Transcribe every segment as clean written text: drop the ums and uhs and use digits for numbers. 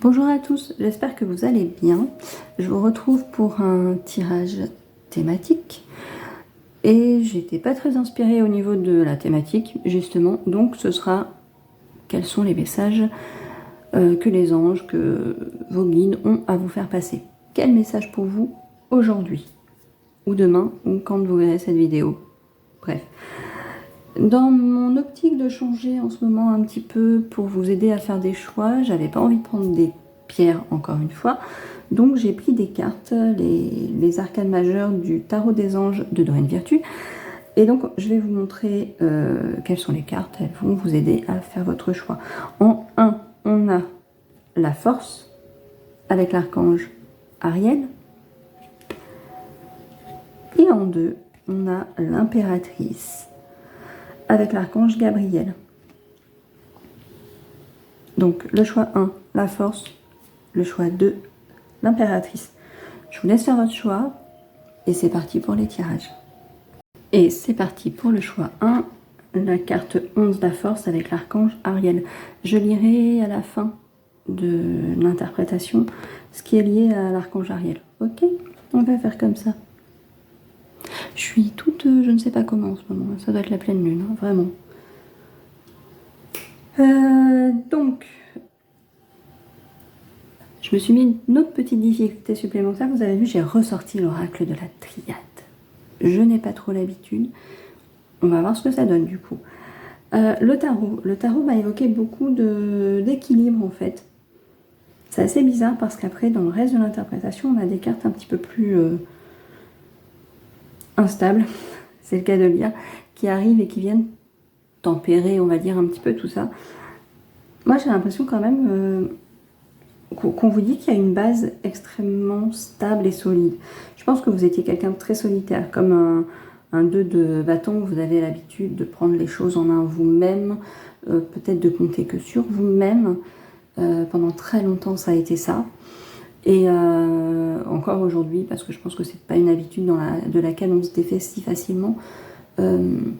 Bonjour à tous, j'espère que vous allez bien. Je vous retrouve pour un tirage thématique et j'étais pas très inspirée au niveau de la thématique justement, donc ce sera quels sont les messages que les anges, que vos guides ont à vous faire passer. Quel message pour vous aujourd'hui ou demain ou quand vous verrez cette vidéo. Bref. Dans mon optique de changer en ce moment un petit peu pour vous aider à faire des choix, j'avais pas envie de prendre des pierres encore une fois, donc j'ai pris des cartes, les arcanes majeures du tarot des anges de Dorine Virtue, et donc je vais vous montrer quelles sont les cartes, elles vont vous aider à faire votre choix. En 1, on a la force avec l'archange Ariel, et en 2, on a l'impératrice avec l'archange Gabriel. Donc le choix 1, la force, le choix 2, l'impératrice. Je vous laisse faire votre choix et c'est parti pour les tirages. Et c'est parti pour le choix 1, la carte 11, la force avec l'archange Ariel. Je lirai à la fin de l'interprétation ce qui est lié à l'archange Ariel. Ok, on va faire comme ça. Je suis toute, je ne sais pas comment en ce moment, ça doit être la pleine lune, hein, vraiment. Donc, je me suis mis une autre petite difficulté supplémentaire. Vous avez vu, j'ai ressorti l'oracle de la triade. Je n'ai pas trop l'habitude. On va voir ce que ça donne du coup. Le tarot m'a évoqué beaucoup d'équilibre en fait. C'est assez bizarre parce qu'après, dans le reste de l'interprétation, on a des cartes un petit peu plus instables, c'est le cas de le dire, qui arrivent et qui viennent tempérer, on va dire, un petit peu tout ça. Moi, j'ai l'impression quand même qu'on vous dit qu'il y a une base extrêmement stable et solide. Je pense que vous étiez quelqu'un de très solitaire, comme un 2 de bâton, vous avez l'habitude de prendre les choses en main vous-même, peut-être de compter que sur vous-même. Pendant très longtemps, ça a été ça. Et encore aujourd'hui, parce que je pense que c'est pas une habitude de laquelle on se défait si facilement, vous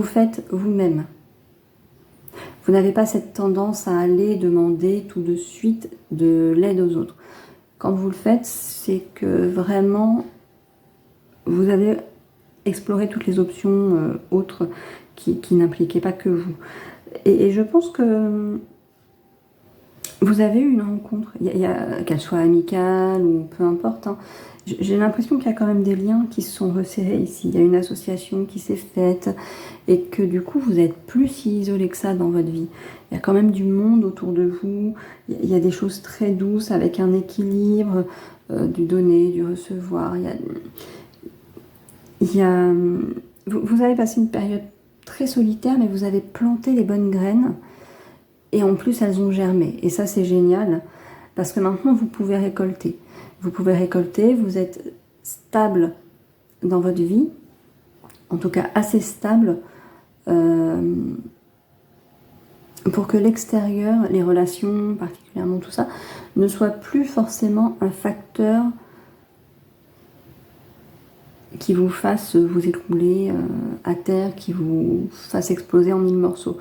faites vous-même. Vous n'avez pas cette tendance à aller demander tout de suite de l'aide aux autres. Quand vous le faites, c'est que vraiment, vous avez exploré toutes les options autres qui n'impliquaient pas que vous. Et je pense que vous avez eu une rencontre, qu'elle soit amicale ou peu importe, hein. J'ai l'impression qu'il y a quand même des liens qui se sont resserrés ici. Il y a une association qui s'est faite et que du coup, vous êtes plus si isolé que ça dans votre vie. Il y a quand même du monde autour de vous. Il y a des choses très douces avec un équilibre, du donner, du recevoir. Vous avez passé une période très solitaire, mais vous avez planté les bonnes graines. Et en plus, elles ont germé. Et ça, c'est génial. Parce que maintenant, vous pouvez récolter. Vous pouvez récolter, vous êtes stable dans votre vie. En tout cas, assez stable pour que l'extérieur, les relations, particulièrement tout ça, ne soit plus forcément un facteur qui vous fasse vous écrouler à terre, qui vous fasse exploser en 1000 morceaux.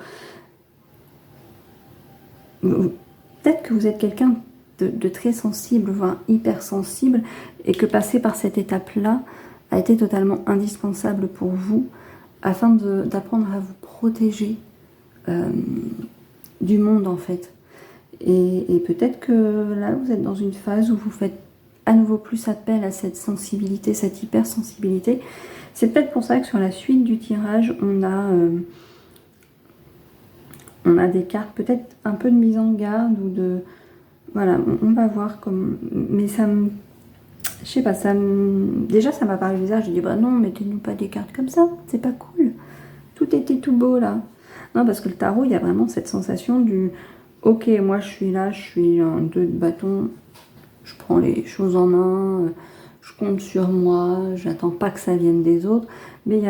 Peut-être que vous êtes quelqu'un de très sensible, voire hypersensible, et que passer par cette étape-là a été totalement indispensable pour vous, afin d'apprendre à vous protéger du monde, en fait. Et peut-être que là, vous êtes dans une phase où vous faites à nouveau plus appel à cette sensibilité, cette hypersensibilité. C'est peut-être pour ça que sur la suite du tirage, on a des cartes, peut-être un peu de mise en garde ou de... Voilà, on va voir comme... Mais ça me... Je sais pas, déjà ça m'a paru bizarre, j'ai dit bah non, mettez-nous pas des cartes comme ça, c'est pas cool. Tout était tout beau là. Non, parce que le tarot, il y a vraiment cette sensation du... Ok, moi je suis là, je suis un 2 de bâton, je prends les choses en main, je compte sur moi, j'attends pas que ça vienne des autres. Mais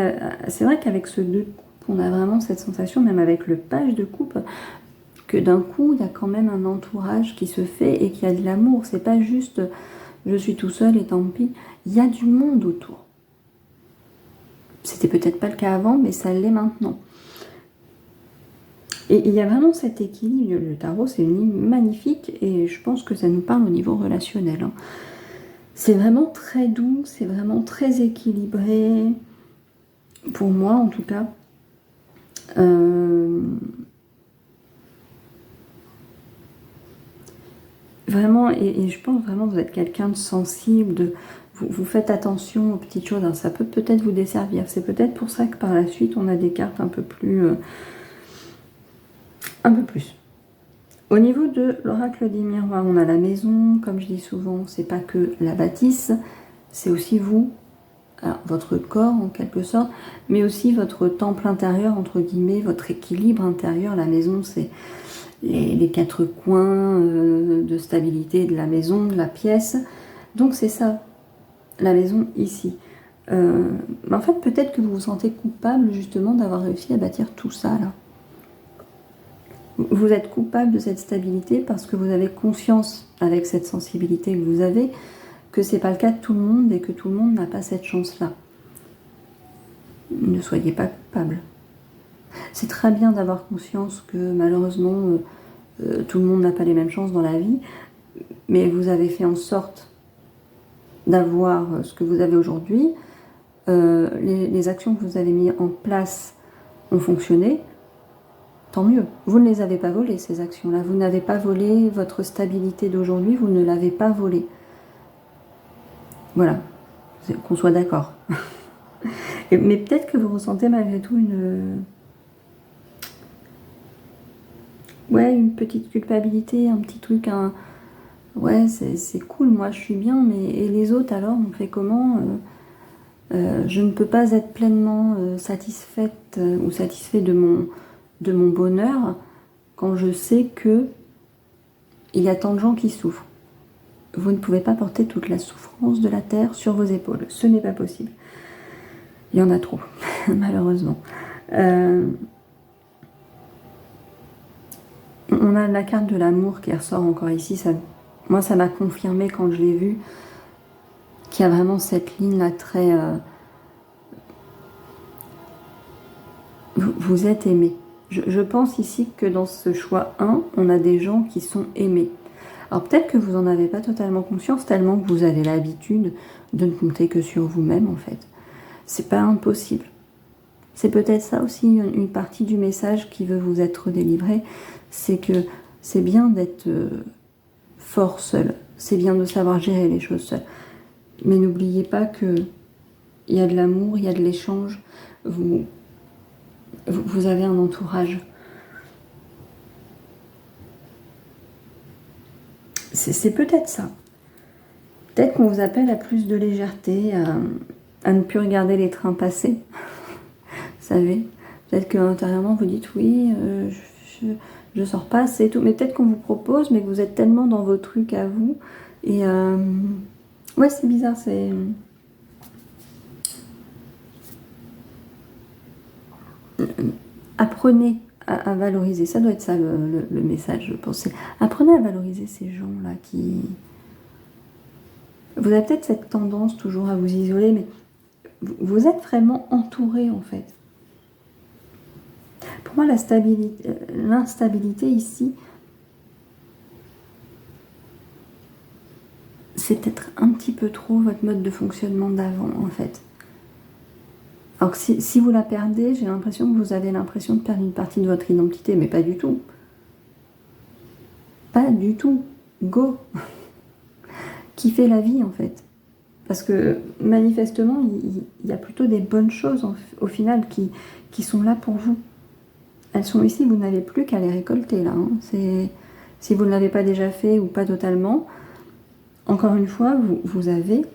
c'est vrai qu'avec ce 2 de coupe, on a vraiment cette sensation, même avec le page de coupe, que d'un coup, il y a quand même un entourage qui se fait et qu'il y a de l'amour. C'est pas juste je suis tout seul et tant pis. Il y a du monde autour. C'était peut-être pas le cas avant, mais ça l'est maintenant. Et il y a vraiment cet équilibre. Le tarot, c'est une ligne magnifique et je pense que ça nous parle au niveau relationnel, hein. C'est vraiment très doux, c'est vraiment très équilibré, pour moi en tout cas. Vraiment, et je pense vraiment que vous êtes quelqu'un de sensible, vous faites attention aux petites choses, hein. Ça peut peut-être vous desservir. C'est peut-être pour ça que par la suite, on a des cartes un peu plus. Au niveau de l'oracle des miroirs, on a la maison, comme je dis souvent, c'est pas que la bâtisse, c'est aussi vous, alors, votre corps en quelque sorte, mais aussi votre temple intérieur, entre guillemets, votre équilibre intérieur. La maison, c'est les quatre coins de stabilité de la maison, de la pièce. Donc c'est ça, la maison ici. En fait, peut-être que vous vous sentez coupable justement d'avoir réussi à bâtir tout ça là. Vous êtes coupable de cette stabilité parce que vous avez conscience, avec cette sensibilité que vous avez, que c'est pas le cas de tout le monde et que tout le monde n'a pas cette chance-là. Ne soyez pas coupable. C'est très bien d'avoir conscience que malheureusement tout le monde n'a pas les mêmes chances dans la vie, mais vous avez fait en sorte d'avoir ce que vous avez aujourd'hui. Les actions que vous avez mises en place ont fonctionné. Tant mieux. Vous ne les avez pas volées, ces actions-là. Vous n'avez pas volé votre stabilité d'aujourd'hui, vous ne l'avez pas volée. Voilà, qu'on soit d'accord. Mais peut-être que vous ressentez malgré tout une petite culpabilité, un petit truc, ouais, c'est cool, moi je suis bien, mais et les autres alors, on fait comment? Je ne peux pas être pleinement satisfaite ou satisfait de mon bonheur quand je sais que il y a tant de gens qui souffrent. Vous ne pouvez pas porter toute la souffrance de la terre sur vos épaules. Ce n'est pas possible. Il y en a trop, malheureusement. On a la carte de l'amour qui ressort encore ici. Moi, ça m'a confirmé quand je l'ai vu qu'il y a vraiment cette ligne-là très... vous êtes aimé. Je pense ici que dans ce choix 1, on a des gens qui sont aimés. Alors peut-être que vous n'en avez pas totalement conscience, tellement que vous avez l'habitude de ne compter que sur vous-même, en fait. C'est pas impossible. C'est peut-être ça aussi une partie du message qui veut vous être délivré, c'est que c'est bien d'être fort seul, c'est bien de savoir gérer les choses seul. Mais n'oubliez pas qu'il y a de l'amour, il y a de l'échange, vous avez un entourage. C'est peut-être ça. Peut-être qu'on vous appelle à plus de légèreté, à ne plus regarder les trains passer. Vous savez, peut-être qu'intérieurement vous dites oui, je sors pas assez et tout, mais peut-être qu'on vous propose, mais que vous êtes tellement dans vos trucs à vous. Et ouais, c'est bizarre, c'est... Apprenez à valoriser, ça doit être ça le message, je pense. Apprenez à valoriser ces gens-là qui... Vous avez peut-être cette tendance toujours à vous isoler, mais vous êtes vraiment entouré en fait. Pour moi, l'instabilité ici, c'est peut-être un petit peu trop votre mode de fonctionnement d'avant en fait. Alors que si vous la perdez, j'ai l'impression que vous avez l'impression de perdre une partie de votre identité, mais pas du tout. Pas du tout. Go. Kiffez la vie en fait. Parce que manifestement, il y a plutôt des bonnes choses au final qui sont là pour vous. Elles sont ici, vous n'avez plus qu'à les récolter là. Hein. Si vous ne l'avez pas déjà fait ou pas totalement, encore une fois, vous avez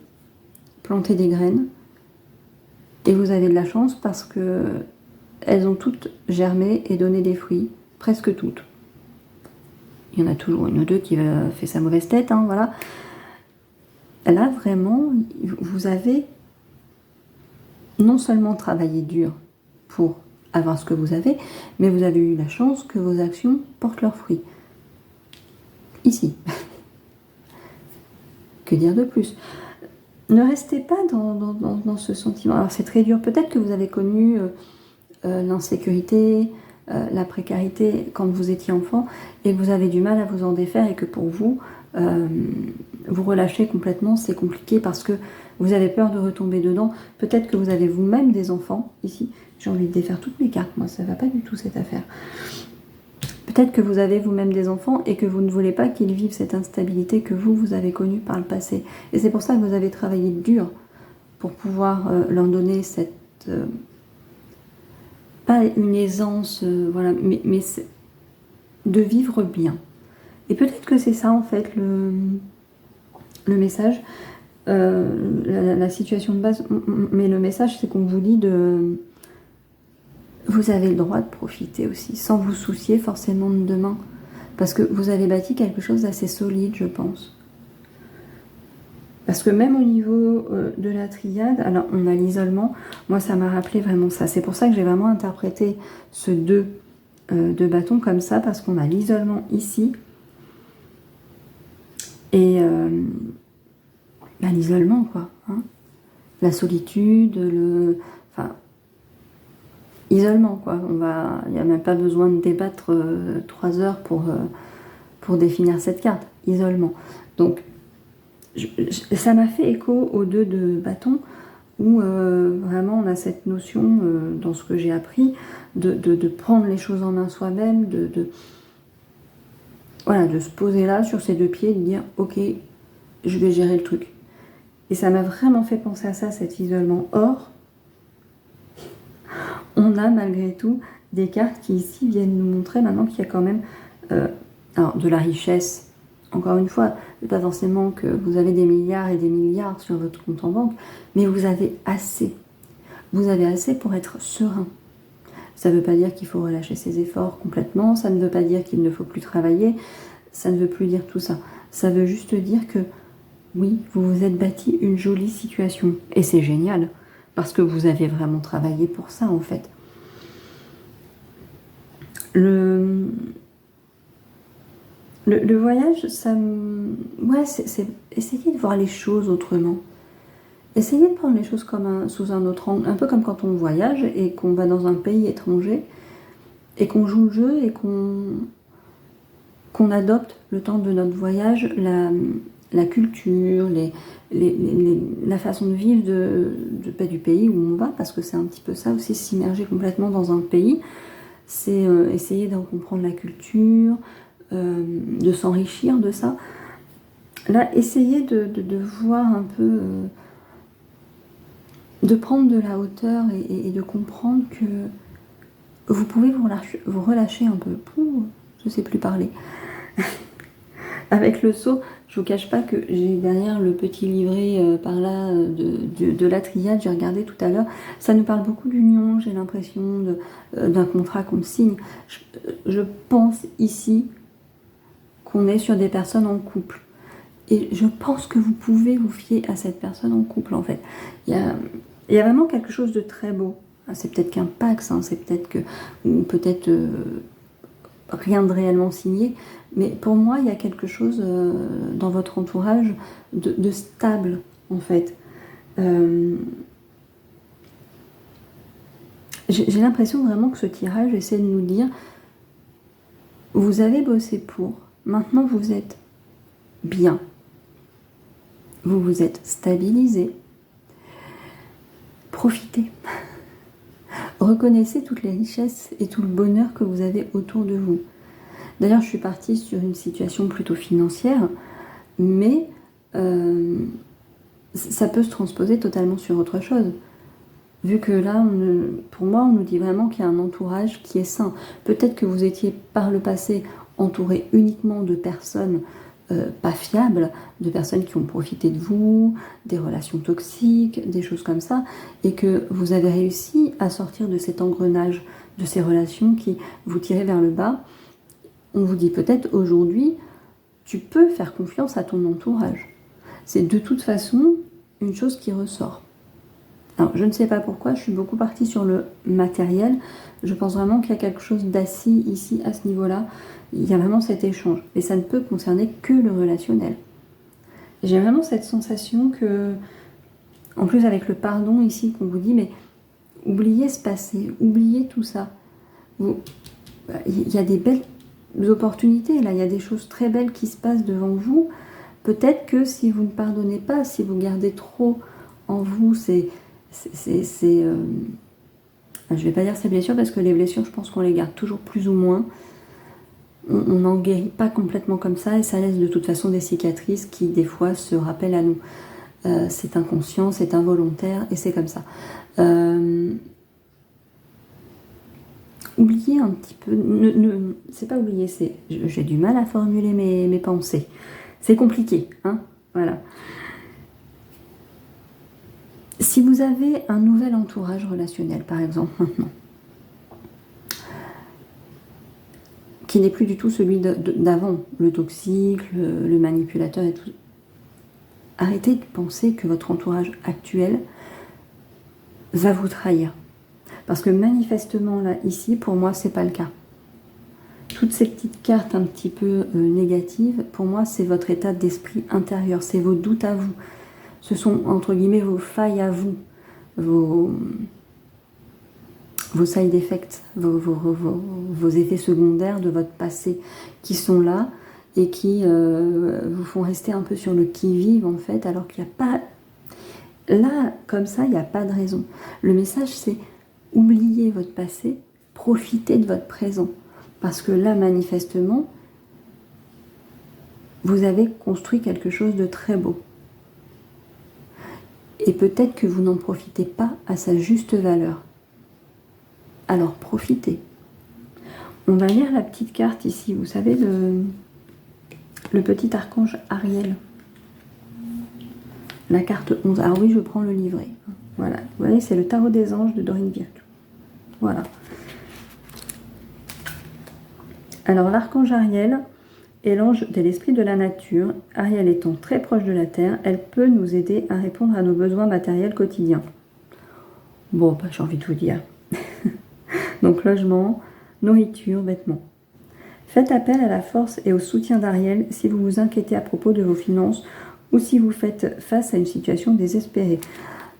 planté des graines et vous avez de la chance parce que elles ont toutes germé et donné des fruits, presque toutes. Il y en a toujours une ou deux qui fait sa mauvaise tête, hein, voilà. Là, vraiment, vous avez non seulement travaillé dur pour avoir ce que vous avez, mais vous avez eu la chance que vos actions portent leurs fruits. Ici. Que dire de plus? Ne restez pas dans ce sentiment. Alors c'est très dur. Peut-être que vous avez connu l'insécurité, la précarité quand vous étiez enfant et que vous avez du mal à vous en défaire et que pour vous, vous relâchez complètement, c'est compliqué parce que vous avez peur de retomber dedans. Peut-être que vous avez vous-même des enfants ici. J'ai envie de défaire toutes mes cartes, moi ça va pas du tout cette affaire. Peut-être que vous avez vous-même des enfants et que vous ne voulez pas qu'ils vivent cette instabilité que vous avez connue par le passé. Et c'est pour ça que vous avez travaillé dur pour pouvoir leur donner cette... pas une aisance, voilà, mais de vivre bien. Et peut-être que c'est ça en fait le message, la situation de base, mais le message c'est qu'on vous dit de... Vous avez le droit de profiter aussi, sans vous soucier forcément de demain. Parce que vous avez bâti quelque chose d'assez solide, je pense. Parce que même au niveau de la triade, alors on a l'isolement, moi ça m'a rappelé vraiment ça. C'est pour ça que j'ai vraiment interprété ce 2 de bâton comme ça, parce qu'on a l'isolement ici. Et l'isolement quoi. Hein, la solitude, enfin, isolement quoi. Il n'y a même pas besoin de débattre 3 heures pour définir cette carte. Isolement. Donc, ça m'a fait écho aux 2 de bâton où vraiment on a cette notion dans ce que j'ai appris de prendre les choses en main soi-même, voilà, de se poser là sur ses 2 pieds et de dire ok, je vais gérer le truc. Et ça m'a vraiment fait penser à ça, cet isolement. Or, on a malgré tout des cartes qui ici viennent nous montrer maintenant qu'il y a quand même alors, de la richesse. Encore une fois, pas forcément que vous avez des milliards et des milliards sur votre compte en banque, mais vous avez assez. Vous avez assez pour être serein. Ça ne veut pas dire qu'il faut relâcher ses efforts complètement, ça ne veut pas dire qu'il ne faut plus travailler, ça ne veut plus dire tout ça. Ça veut juste dire que, oui, vous vous êtes bâti une jolie situation. Et c'est génial, parce que vous avez vraiment travaillé pour ça, en fait. Le voyage, ça ouais, c'est essayer de voir les choses autrement. Essayez de prendre les choses comme sous un autre angle, un peu comme quand on voyage et qu'on va dans un pays étranger et qu'on joue le jeu et qu'on adopte le temps de notre voyage la culture, la façon de vivre du pays où on va, parce que c'est un petit peu ça aussi, s'immerger complètement dans un pays, c'est essayer de comprendre la culture, de s'enrichir de ça. Là, essayez de voir un peu, de prendre de la hauteur et de comprendre que vous pouvez vous relâcher un peu. Je ne sais plus parler. Avec le seau, je vous cache pas que j'ai derrière le petit livret par là de la triade, j'ai regardé tout à l'heure, ça nous parle beaucoup d'union, j'ai l'impression d'un contrat qu'on signe. Je pense ici qu'on est sur des personnes en couple. Et je pense que vous pouvez vous fier à cette personne en couple, en fait. Il y a vraiment quelque chose de très beau. C'est peut-être qu'un Pax, hein, c'est peut-être que... ou peut-être rien de réellement signé. Mais pour moi, il y a quelque chose dans votre entourage de stable, en fait. J'ai l'impression vraiment que ce tirage essaie de nous dire vous avez bossé pour, maintenant vous êtes bien. Vous vous êtes stabilisé. Profitez. Reconnaissez toutes les richesses et tout le bonheur que vous avez autour de vous. D'ailleurs, je suis partie sur une situation plutôt financière, mais ça peut se transposer totalement sur autre chose. Vu que là, pour moi, on nous dit vraiment qu'il y a un entourage qui est sain. Peut-être que vous étiez par le passé entouré uniquement de personnes pas fiables, de personnes qui ont profité de vous, des relations toxiques, des choses comme ça, et que vous avez réussi à sortir de cet engrenage, de ces relations qui vous tiraient vers le bas. On vous dit peut-être aujourd'hui, tu peux faire confiance à ton entourage. C'est de toute façon une chose qui ressort. Alors, je ne sais pas pourquoi, je suis beaucoup partie sur le matériel. Je pense vraiment qu'il y a quelque chose d'assis ici, à ce niveau-là. Il y a vraiment cet échange. Et ça ne peut concerner que le relationnel. J'ai vraiment cette sensation que, en plus avec le pardon ici qu'on vous dit, mais oubliez ce passé, oubliez tout ça. il y a des belles opportunités, là, il y a des choses très belles qui se passent devant vous. Peut-être que si vous ne pardonnez pas, si vous gardez trop en vous, je vais pas dire ces blessures, parce que les blessures, je pense qu'on les garde toujours plus ou moins. On n'en guérit pas complètement comme ça, et ça laisse de toute façon des cicatrices qui, des fois, se rappellent à nous. C'est inconscient, c'est involontaire, et c'est comme ça. Oubliez un petit peu, c'est pas oublier, j'ai du mal à formuler mes pensées. C'est compliqué, hein, voilà. Si vous avez un nouvel entourage relationnel, par exemple, maintenant, qui n'est plus du tout celui d'avant, le toxique, le manipulateur et tout, arrêtez de penser que votre entourage actuel va vous trahir. Parce que manifestement, là, ici, pour moi, c'est pas le cas. Toutes ces petites cartes un petit peu négatives, pour moi, c'est votre état d'esprit intérieur, c'est vos doutes à vous. Ce sont, entre guillemets, vos failles à vous, vos side effects, vos effets secondaires de votre passé qui sont là et qui vous font rester un peu sur le qui-vive, en fait, alors qu'il n'y a pas... Là, comme ça, il n'y a pas de raison. Le message, c'est oubliez votre passé, profitez de votre présent. Parce que là, manifestement, vous avez construit quelque chose de très beau. Et peut-être que vous n'en profitez pas à sa juste valeur. Alors profitez. On va lire la petite carte ici, vous savez, le petit archange Ariel. La carte 11. Alors oui, je prends le livret. Voilà, vous voyez, c'est le tarot des anges de Dorine Virtue. Voilà. Alors l'archange Ariel est l'ange de l'esprit de la nature. Ariel étant très proche de la terre, elle peut nous aider à répondre à nos besoins matériels quotidiens. Bon, bah, j'ai envie de vous dire. Donc logement, nourriture, vêtements. Faites appel à la force et au soutien d'Ariel si vous vous inquiétez à propos de vos finances ou si vous faites face à une situation désespérée.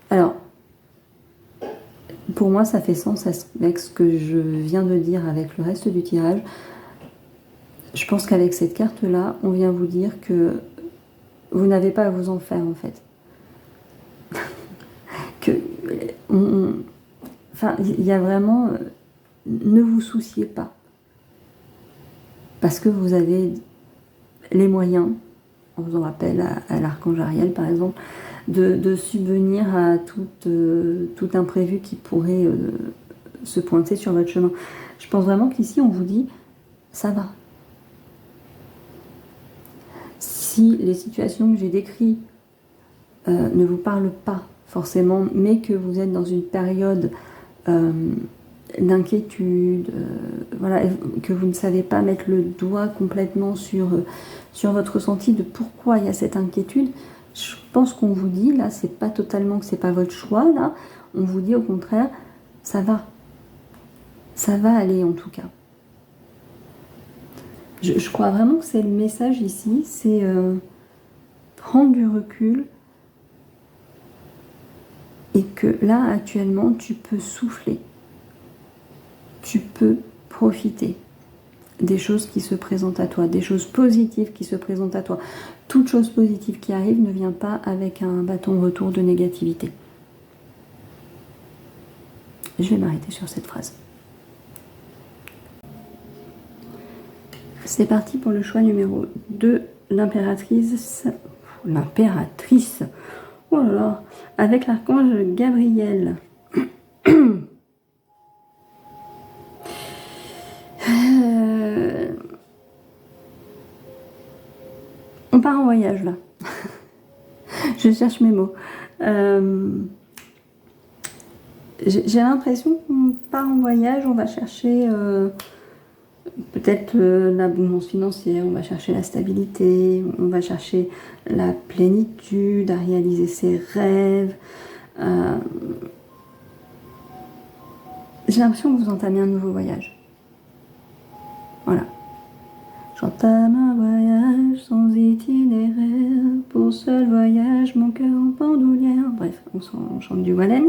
Alors, pour moi, ça fait sens avec ce que je viens de dire avec le reste du tirage. Je pense qu'avec cette carte-là, on vient vous dire que vous n'avez pas à vous en faire, en fait. Enfin, il y a vraiment... ne vous souciez pas. Parce que vous avez les moyens, en faisant appel à l'archange Ariel, par exemple, de subvenir à tout imprévu qui pourrait se pointer sur votre chemin. Je pense vraiment qu'ici, on vous dit, ça va. Si les situations que j'ai décrites ne vous parlent pas forcément, mais que vous êtes dans une période d'inquiétude, voilà, que vous ne savez pas mettre le doigt complètement sur votre ressenti de pourquoi il y a cette inquiétude, je pense qu'on vous dit, là, c'est pas totalement que c'est pas votre choix, là, on vous dit au contraire, ça va aller en tout cas. Je crois vraiment que c'est le message ici, c'est prendre du recul et que là, actuellement, tu peux souffler. Tu peux profiter des choses qui se présentent à toi, des choses positives qui se présentent à toi. Toute chose positive qui arrive ne vient pas avec un bâton de retour de négativité. Je vais m'arrêter sur cette phrase. C'est parti pour le choix numéro 2, l'impératrice. L'impératrice. Oh là là, avec l'archange Gabriel. On part en voyage là. Je cherche mes mots. J'ai l'impression qu'on part en voyage, on va chercher peut-être l'abondance financière, on va chercher la stabilité, on va chercher la plénitude, à réaliser ses rêves. J'ai l'impression que vous entamez un nouveau voyage. Voilà. J'entame un voyage sans itinéraire, pour seul voyage, mon cœur en bandoulière. Bref, on chante du Wallen.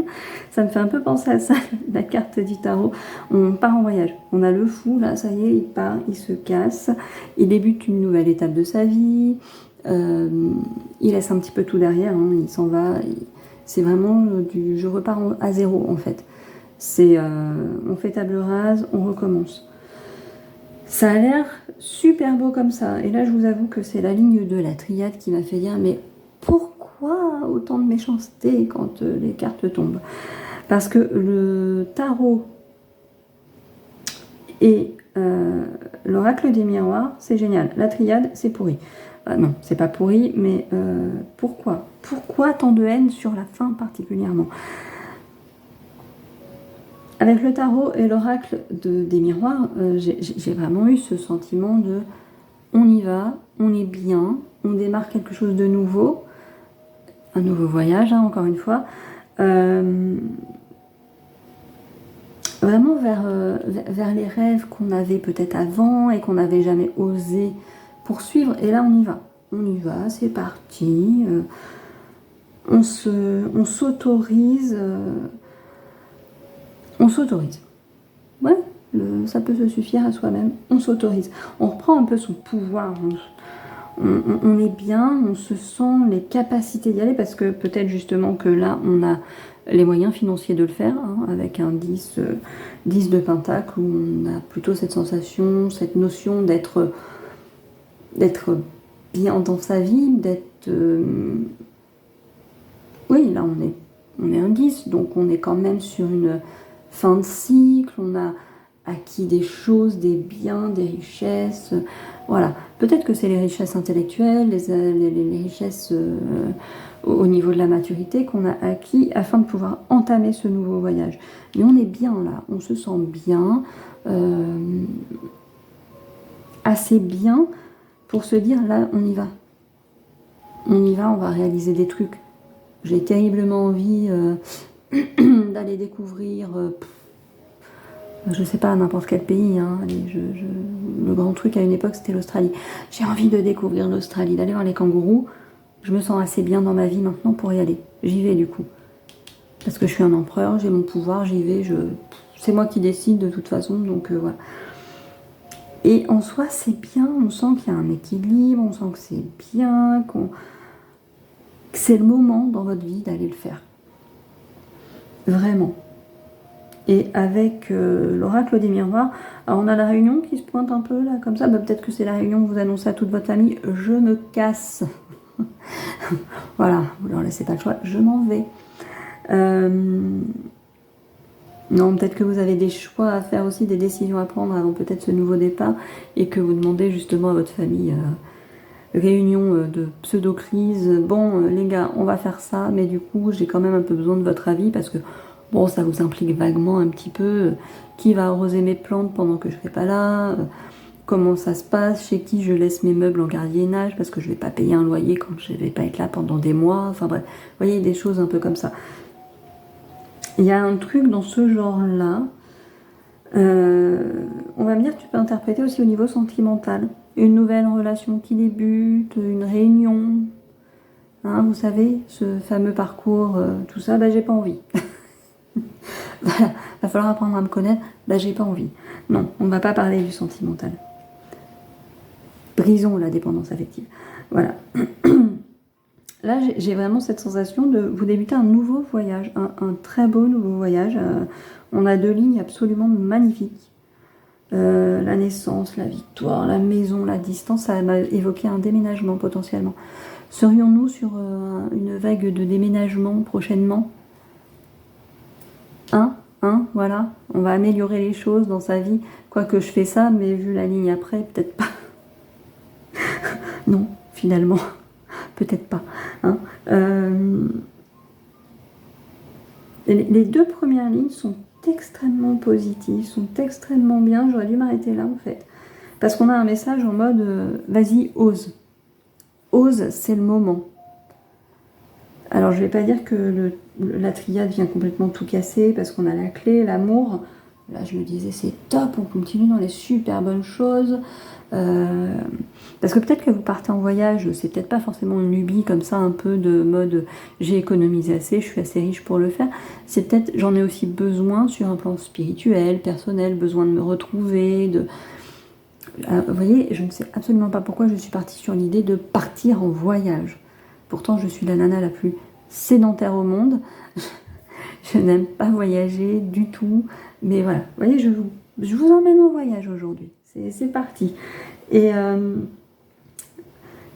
Ça me fait un peu penser à ça, la carte du tarot. On part en voyage. On a le fou, là, ça y est, il part, il se casse. Il débute une nouvelle étape de sa vie. Il laisse un petit peu tout derrière, hein, il s'en va. C'est vraiment du je repars à zéro, en fait. C'est on fait table rase, on recommence. Ça a l'air super beau comme ça. Et là, je vous avoue que c'est la ligne de la triade qui m'a fait dire, mais pourquoi autant de méchanceté quand les cartes tombent? Parce que le tarot et l'oracle des miroirs, c'est génial. La triade, c'est pourri. Non, c'est pas pourri, mais pourquoi? Pourquoi tant de haine sur la fin particulièrement? Avec le tarot et l'oracle des miroirs, j'ai vraiment eu ce sentiment de on y va, on est bien, on démarre quelque chose de nouveau, un nouveau voyage, hein, encore une fois, vraiment vers les rêves qu'on avait peut-être avant et qu'on n'avait jamais osé poursuivre. Et là, on y va, c'est parti, on s'autorise. On s'autorise. Ouais, ça peut se suffire à soi-même. On s'autorise. On reprend un peu son pouvoir. On est bien, on se sent les capacités d'y aller parce que peut-être justement que là, on a les moyens financiers de le faire, hein, avec un 10 de pentacle où on a plutôt cette sensation, cette notion d'être bien dans sa vie, d'être... Oui, là, on est un 10, donc on est quand même sur une fin de cycle, on a acquis des choses, des biens, des richesses, voilà. Peut-être que c'est les richesses intellectuelles, les richesses au niveau de la maturité qu'on a acquis afin de pouvoir entamer ce nouveau voyage. Mais on est bien là, on se sent bien, assez bien pour se dire là, on y va. On y va, on va réaliser des trucs. J'ai terriblement envie d'aller découvrir, je sais pas, n'importe quel pays. Hein. Allez, le grand truc à une époque, c'était l'Australie. J'ai envie de découvrir l'Australie, d'aller voir les kangourous. Je me sens assez bien dans ma vie maintenant pour y aller. J'y vais du coup. Parce que je suis un empereur, j'ai mon pouvoir, j'y vais. C'est moi qui décide de toute façon, donc voilà. Et en soi, c'est bien. On sent qu'il y a un équilibre, on sent que c'est bien, que c'est le moment dans votre vie d'aller le faire. Vraiment. Et avec l'oracle des miroirs, alors on a la réunion qui se pointe un peu là, comme ça. Bah, peut-être que c'est la réunion que vous annoncez à toute votre famille. Je me casse. Voilà, vous leur laissez pas le choix. Je m'en vais. Non, peut-être que vous avez des choix à faire aussi, des décisions à prendre avant peut-être ce nouveau départ et que vous demandez justement à votre famille... réunion de pseudo-crise, bon les gars, on va faire ça, mais du coup j'ai quand même un peu besoin de votre avis parce que bon, ça vous implique vaguement un petit peu qui va arroser mes plantes pendant que je ne serai pas là, comment ça se passe, chez qui je laisse mes meubles en gardiennage parce que je ne vais pas payer un loyer quand je ne vais pas être là pendant des mois, enfin bref, vous voyez, des choses un peu comme ça. Il y a un truc dans ce genre-là, on va me dire que tu peux interpréter aussi au niveau sentimental. Une nouvelle relation qui débute, une réunion, hein, vous savez, ce fameux parcours, tout ça, bah j'ai pas envie. Voilà, va falloir apprendre à me connaître, bah j'ai pas envie. Non, on ne va pas parler du sentimental. Brisons la dépendance affective. Voilà. Là, j'ai vraiment cette sensation de vous débuter un nouveau voyage, un très beau nouveau voyage. On a 2 lignes absolument magnifiques. La naissance, la victoire, la maison, la distance, ça m'a évoqué un déménagement potentiellement. Serions-nous sur une vague de déménagement prochainement? Voilà, on va améliorer les choses dans sa vie. Quoique je fais ça, mais vu la ligne après, peut-être pas. Non, finalement, peut-être pas. Hein. Les 2 premières lignes sont extrêmement positives, sont extrêmement bien. J'aurais dû m'arrêter là en fait. Parce qu'on a un message en mode vas-y, ose. Ose, c'est le moment. Alors je vais pas dire que la triade vient complètement tout casser parce qu'on a la clé, l'amour. Là je me disais c'est top, on continue dans les super bonnes choses. Parce que peut-être que vous partez en voyage, c'est peut-être pas forcément une lubie comme ça, un peu de mode j'ai économisé assez, je suis assez riche pour le faire. C'est peut-être j'en ai aussi besoin sur un plan spirituel, personnel, besoin de me retrouver, Alors, vous voyez, je ne sais absolument pas pourquoi je suis partie sur l'idée de partir en voyage. Pourtant, je suis la nana la plus sédentaire au monde. Je n'aime pas voyager du tout. Mais voilà, vous voyez, je vous emmène en voyage aujourd'hui. C'est parti. Et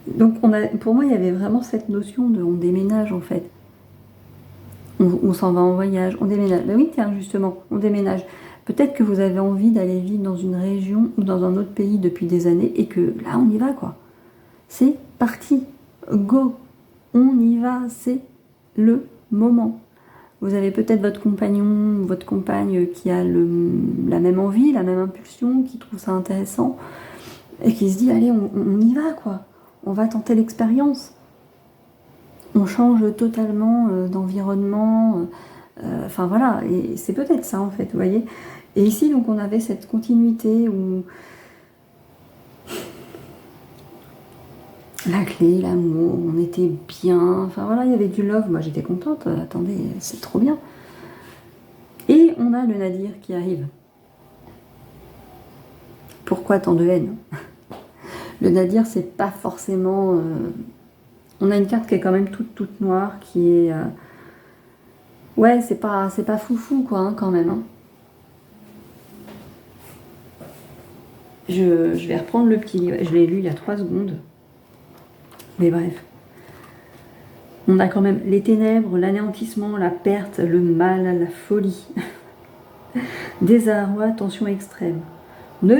donc, pour moi, il y avait vraiment cette notion de on déménage en fait. On s'en va en voyage, on déménage. Ben oui, tiens, justement, on déménage. Peut-être que vous avez envie d'aller vivre dans une région ou dans un autre pays depuis des années et que là, on y va, quoi. C'est parti. Go. On y va. C'est le moment. Vous avez peut-être votre compagnon ou votre compagne qui a la même envie, la même impulsion, qui trouve ça intéressant et qui se dit, allez, on y va, quoi. On va tenter l'expérience. On change totalement d'environnement. Enfin voilà, et c'est peut-être ça en fait, vous voyez. Et ici, donc, on avait cette continuité où la clé, l'amour, on était bien. Enfin voilà, il y avait du love. Moi, j'étais contente. Attendez, c'est trop bien. Et on a le Nadir qui arrive. Pourquoi tant de haine? Le Nadir, c'est pas forcément... On a une carte qui est quand même toute noire, qui est... Ouais, c'est pas foufou, quoi, hein, quand même. Hein. Je vais reprendre le petit livre. Je l'ai lu il y a 3 secondes. Mais bref. On a quand même les ténèbres, l'anéantissement, la perte, le mal, la folie. Désarroi, tension extrême. Ne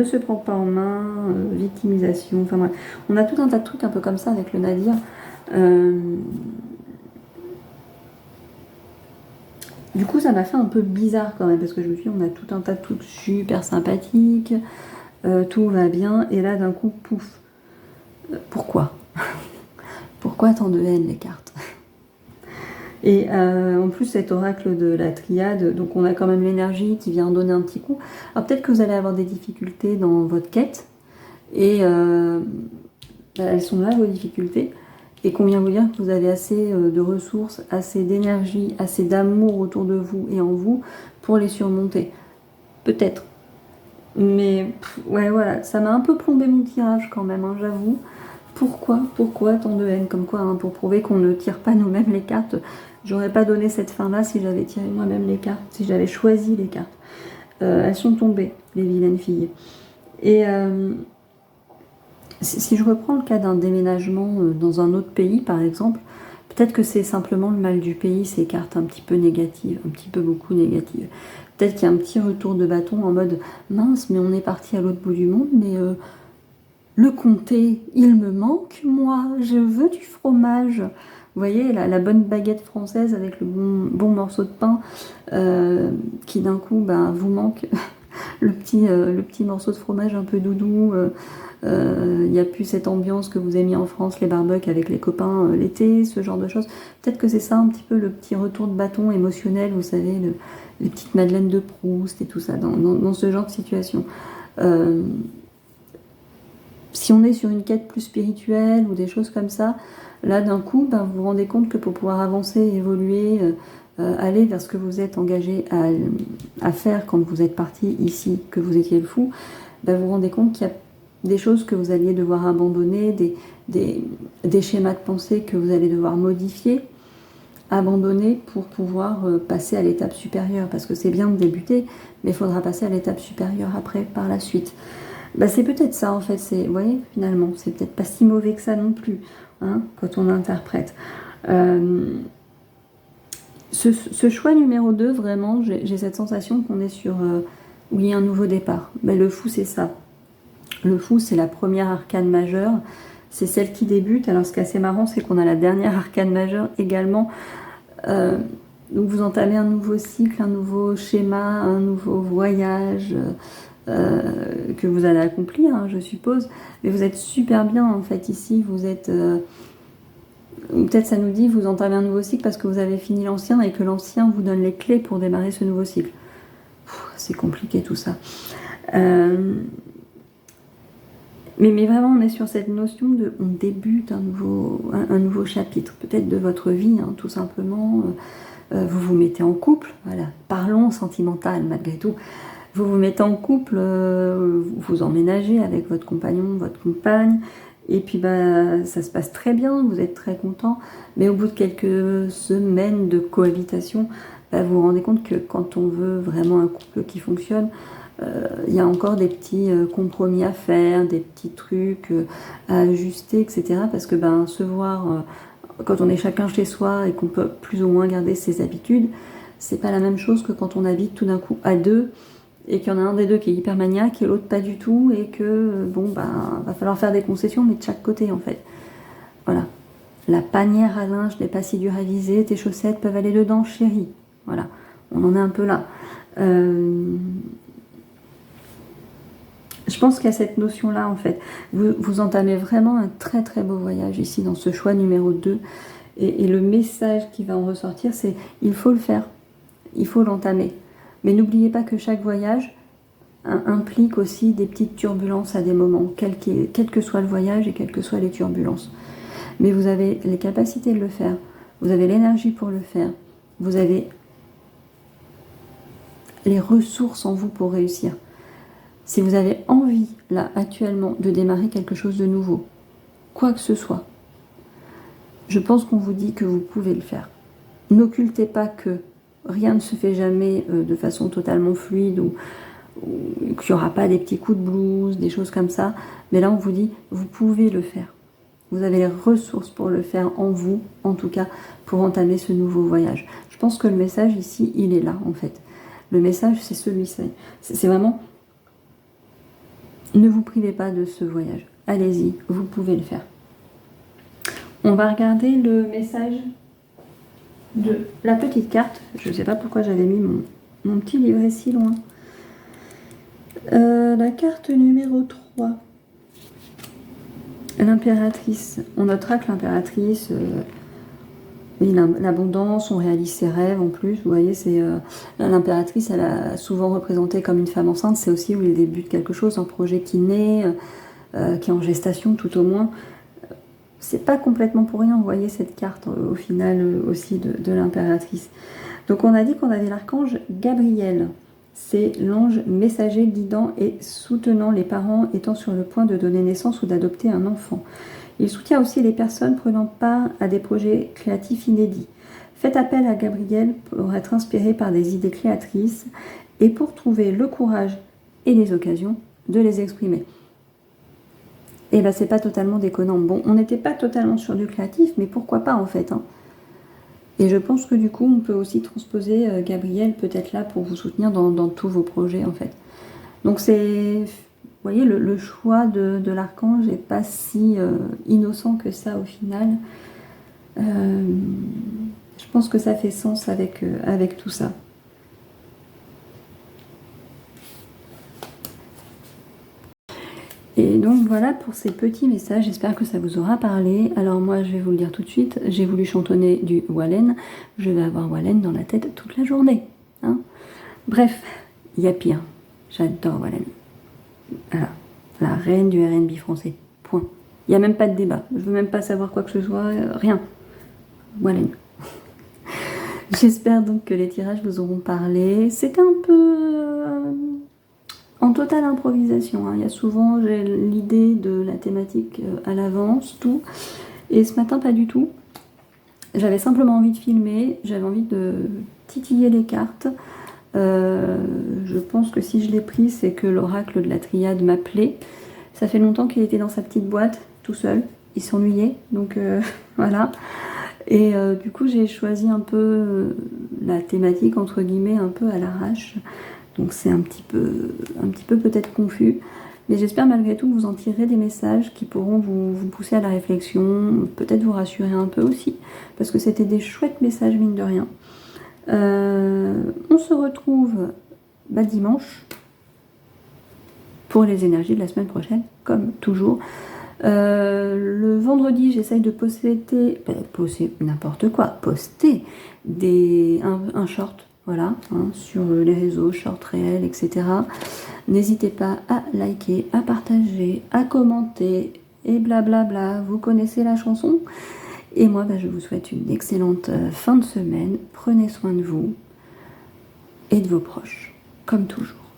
se prend pas en main, victimisation, enfin bref. On a tout un tas de trucs un peu comme ça avec le Nadir. Du coup, ça m'a fait un peu bizarre quand même, parce que je me suis dit, on a tout un tas de trucs super sympathiques, tout va bien, et là, d'un coup, pouf. Pourquoi? Pourquoi tant de haine, les cartes? Et en plus, cet oracle de la triade, donc on a quand même l'énergie qui vient donner un petit coup. Alors peut-être que vous allez avoir des difficultés dans votre quête, et elles sont là, vos difficultés, et qu'on vient vous dire que vous avez assez de ressources, assez d'énergie, assez d'amour autour de vous et en vous pour les surmonter. Peut-être. Mais ouais, voilà, ça m'a un peu plombé mon tirage quand même, hein, j'avoue. Pourquoi tant de haine? Comme quoi, hein, pour prouver qu'on ne tire pas nous-mêmes les cartes. J'aurais pas donné cette fin-là si j'avais tiré moi-même les cartes, si j'avais choisi les cartes. Elles sont tombées, les vilaines filles. Et si je reprends le cas d'un déménagement dans un autre pays, par exemple, peut-être que c'est simplement le mal du pays, ces cartes un petit peu négatives, un petit peu beaucoup négatives. Peut-être qu'il y a un petit retour de bâton en mode « mince, mais on est parti à l'autre bout du monde, mais le comté, il me manque, moi, je veux du fromage ». Vous voyez, la bonne baguette française avec le bon morceau de pain qui d'un coup vous manque le petit morceau de fromage un peu doudou. Il n'y a plus cette ambiance que vous avez mis en France, les barbecues avec les copains l'été, ce genre de choses. Peut-être que c'est ça un petit peu le petit retour de bâton émotionnel, vous savez, les petites madeleines de Proust et tout ça, dans ce genre de situation. Si on est sur une quête plus spirituelle ou des choses comme ça, là d'un coup, vous vous rendez compte que pour pouvoir avancer, évoluer, aller vers ce que vous êtes engagé à faire quand vous êtes parti ici, que vous étiez le fou, vous vous rendez compte qu'il y a des choses que vous alliez devoir abandonner, des schémas de pensée que vous allez devoir modifier, abandonner pour pouvoir passer à l'étape supérieure. Parce que c'est bien de débuter, mais il faudra passer à l'étape supérieure après, par la suite. C'est peut-être ça en fait, vous voyez, finalement, c'est peut-être pas si mauvais que ça non plus, hein, quand on interprète. Ce choix numéro 2, vraiment, j'ai cette sensation qu'on est sur où il y a un nouveau départ. Le fou, c'est ça. Le fou, c'est la première arcane majeure, c'est celle qui débute. Alors ce qui est assez marrant, c'est qu'on a la dernière arcane majeure également. Donc vous entamez un nouveau cycle, un nouveau schéma, un nouveau voyage que vous allez accomplir, hein, je suppose. Mais vous êtes super bien en fait ici, vous êtes... Peut-être ça nous dit vous entamez un nouveau cycle parce que vous avez fini l'ancien et que l'ancien vous donne les clés pour démarrer ce nouveau cycle. C'est compliqué tout ça. Mais vraiment, on est sur cette notion de, on débute un nouveau chapitre, peut-être de votre vie, hein, tout simplement. Vous vous mettez en couple, voilà. Parlons sentimental malgré tout. Vous vous mettez en couple, vous emménagez avec votre compagnon, votre compagne, et puis bah, ça se passe très bien, vous êtes très content, mais au bout de quelques semaines de cohabitation, bah, vous vous rendez compte que quand on veut vraiment un couple qui fonctionne, il y a encore des petits compromis à faire, des petits trucs à ajuster, etc. Parce que ben, se voir quand on est chacun chez soi et qu'on peut plus ou moins garder ses habitudes, c'est pas la même chose que quand on habite tout d'un coup à deux et qu'il y en a un des deux qui est hyper maniaque et l'autre pas du tout, et que bon ben va falloir faire des concessions, mais de chaque côté en fait. Voilà. La panière à linge n'est pas si dure à viser, tes chaussettes peuvent aller dedans, chérie. Voilà. On en est un peu là. Je pense qu'il y a cette notion-là, en fait. Vous entamez vraiment un très très beau voyage ici, dans ce choix numéro 2. Et le message qui va en ressortir, c'est il faut le faire, il faut l'entamer. Mais n'oubliez pas que chaque voyage implique aussi des petites turbulences à des moments, quel que soit le voyage et quelles que soient les turbulences. Mais vous avez les capacités de le faire, vous avez l'énergie pour le faire, vous avez les ressources en vous pour réussir. Si vous avez envie, là, actuellement, de démarrer quelque chose de nouveau, quoi que ce soit, je pense qu'on vous dit que vous pouvez le faire. N'occultez pas que rien ne se fait jamais de façon totalement fluide ou qu'il n'y aura pas des petits coups de blues, des choses comme ça. Mais là, on vous dit, vous pouvez le faire. Vous avez les ressources pour le faire en vous, en tout cas, pour entamer ce nouveau voyage. Je pense que le message ici, il est là, en fait. Le message, c'est celui-ci. C'est vraiment... Ne vous privez pas de ce voyage. Allez-y, vous pouvez le faire. On va regarder le message de la petite carte. Je ne sais pas pourquoi j'avais mis mon petit livret si loin. La carte numéro 3. L'impératrice. On notera que l'impératrice, l'abondance, on réalise ses rêves en plus. Vous voyez, c'est l'impératrice, elle a souvent représenté comme une femme enceinte. C'est aussi où il débute quelque chose, un projet qui naît, qui est en gestation tout au moins. C'est pas complètement pour rien, vous voyez cette carte au final aussi de l'impératrice. Donc on a dit qu'on avait l'archange Gabriel. C'est l'ange messager guidant et soutenant les parents étant sur le point de donner naissance ou d'adopter un enfant. Il soutient aussi les personnes prenant part à des projets créatifs inédits. Faites appel à Gabriel pour être inspiré par des idées créatrices et pour trouver le courage et les occasions de les exprimer. Et bien c'est pas totalement déconnant. Bon, on n'était pas totalement sur du créatif, mais pourquoi pas en fait, hein. Et je pense que du coup, on peut aussi transposer Gabriel peut-être là pour vous soutenir dans tous vos projets en fait. Donc c'est, vous voyez, le choix de l'archange n'est pas si innocent que ça au final. Je pense que ça fait sens avec tout ça. Et donc voilà pour ces petits messages, j'espère que ça vous aura parlé. Alors moi je vais vous le dire tout de suite, j'ai voulu chantonner du Wallen, je vais avoir Wallen dans la tête toute la journée, hein. Bref, il y a pire, j'adore Wallen. Voilà, la reine du R&B français, point. Il n'y a même pas de débat, je veux même pas savoir quoi que ce soit, rien. Wallen. J'espère donc que les tirages vous auront parlé. C'était un peu... en totale improvisation, hein. Il y a souvent l'idée de la thématique à l'avance, tout. Et ce matin, pas du tout. J'avais simplement envie de filmer, j'avais envie de titiller les cartes. Je pense que si je l'ai pris, c'est que l'oracle de la triade m'appelait. Ça fait longtemps qu'il était dans sa petite boîte, tout seul. Il s'ennuyait, donc voilà. Et du coup, j'ai choisi un peu la thématique, entre guillemets, un peu à l'arrache. Donc c'est un petit peu peut-être confus, mais j'espère malgré tout que vous en tirerez des messages qui pourront vous pousser à la réflexion, peut-être vous rassurer un peu aussi, parce que c'était des chouettes messages mine de rien. On se retrouve dimanche pour les énergies de la semaine prochaine, comme toujours. Le vendredi, j'essaye de poster n'importe quoi, poster un short. voilà, hein, sur les réseaux, short réel, etc. N'hésitez pas à liker, à partager, à commenter, et blablabla, vous connaissez la chanson. Et moi, je vous souhaite une excellente fin de semaine. Prenez soin de vous et de vos proches, comme toujours.